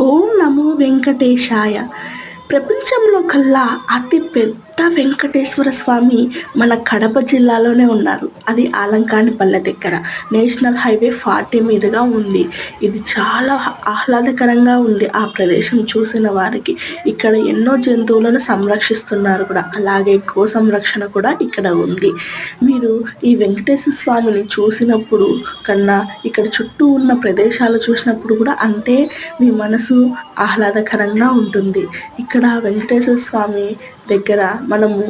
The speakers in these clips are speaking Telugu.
ఓం నమో వెంకటేశాయ. ప్రపంచంలో కల్లా అతి పెద్ద వెంకటేశ్వర స్వామి మన కడప జిల్లాలోనే ఉన్నారు. అది ఆలంకానిపల్లె దగ్గర నేషనల్ హైవే 40 మీదుగా ఉంది. ఇది చాలా ఆహ్లాదకరంగా ఉంది ఆ ప్రదేశం చూసిన వారికి. ఇక్కడ ఎన్నో జంతువులను సంరక్షిస్తున్నారు కూడా, అలాగే గో సంరక్షణ కూడా ఇక్కడ ఉంది. మీరు ఈ వెంకటేశ్వర స్వామిని చూసినప్పుడు కన్నా ఇక్కడ చుట్టూ ఉన్న ప్రదేశాలు చూసినప్పుడు కూడా అంతే మీ మనసు ఆహ్లాదకరంగా ఉంటుంది. ఇక్కడ వెంకటేశ్వర స్వామి దగ్గర మనము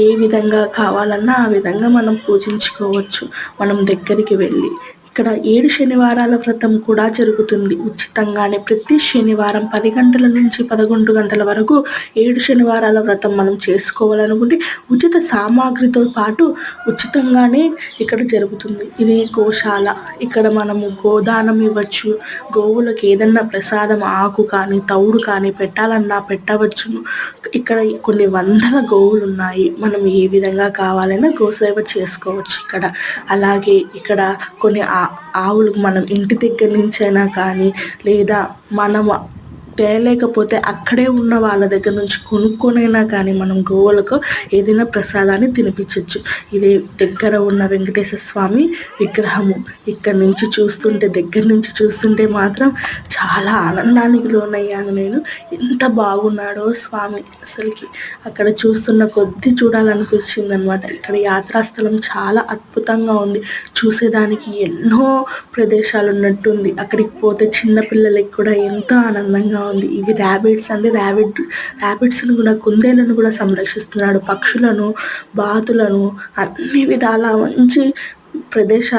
ఏ విధంగా కావాలన్నా ఆ విధంగా మనం పూజించుకోవచ్చు. మనం దగ్గరికి వెళ్ళి ఇక్కడ 7 శనివారాల వ్రతం కూడా జరుగుతుంది ఉచితంగానే. ప్రతి శనివారం 10 గంటల నుంచి 11 గంటల వరకు 7 శనివారాల వ్రతం మనం చేసుకోవాలనుకుంటే ఉచిత సామాగ్రితో పాటు ఉచితంగానే ఇక్కడ జరుగుతుంది. ఇది గోశాల. ఇక్కడ మనము గోదానం ఇవ్వచ్చు. గోవులకు ఏదన్నా ప్రసాదం ఆకు కానీ తౌడు కానీ పెట్టాలన్నా పెట్టవచ్చును. ఇక్కడ కొన్ని వందల గోవులు ఉన్నాయి. మనం ఏ విధంగా కావాలన్నా గోసేవ చేసుకోవచ్చు ఇక్కడ. అలాగే ఇక్కడ కొన్ని ఆవులకు మనం ఇంటి దగ్గర నుంచైనా కానీ లేదా మనం తేలేకపోతే అక్కడే ఉన్న వాళ్ళ దగ్గర నుంచి కొనుక్కొనైనా కానీ మనం గోవులకు ఏదైనా ప్రసాదాన్ని తినిపించవచ్చు. ఇదే దగ్గర ఉన్న వెంకటేశ్వర స్వామి విగ్రహము. ఇక్కడ నుంచి చూస్తుంటే, దగ్గర నుంచి చూస్తుంటే మాత్రం చాలా ఆనందానికి లోనయ్యాను నేను. ఎంత బాగున్నాడో స్వామి అసలుకి. అక్కడ చూస్తున్న కొద్దీ చూడాలనిపించింది అనమాట. ఇక్కడ యాత్రాస్థలం చాలా అద్భుతంగా ఉంది. చూసేదానికి ఎన్నో ప్రదేశాలు ఉన్నట్టుంది. అక్కడికి పోతే చిన్నపిల్లలకి కూడా ఎంతో ఆనందంగా ఉంది. ఇవి ర్యాబిట్స్ అంటే ర్యాబిట్స్ను కూడా, కుందేలను కూడా సంరక్షిస్తున్నాడు. పక్షులను, బాతులను అన్ని విధాల మంచి ప్రదేశాలు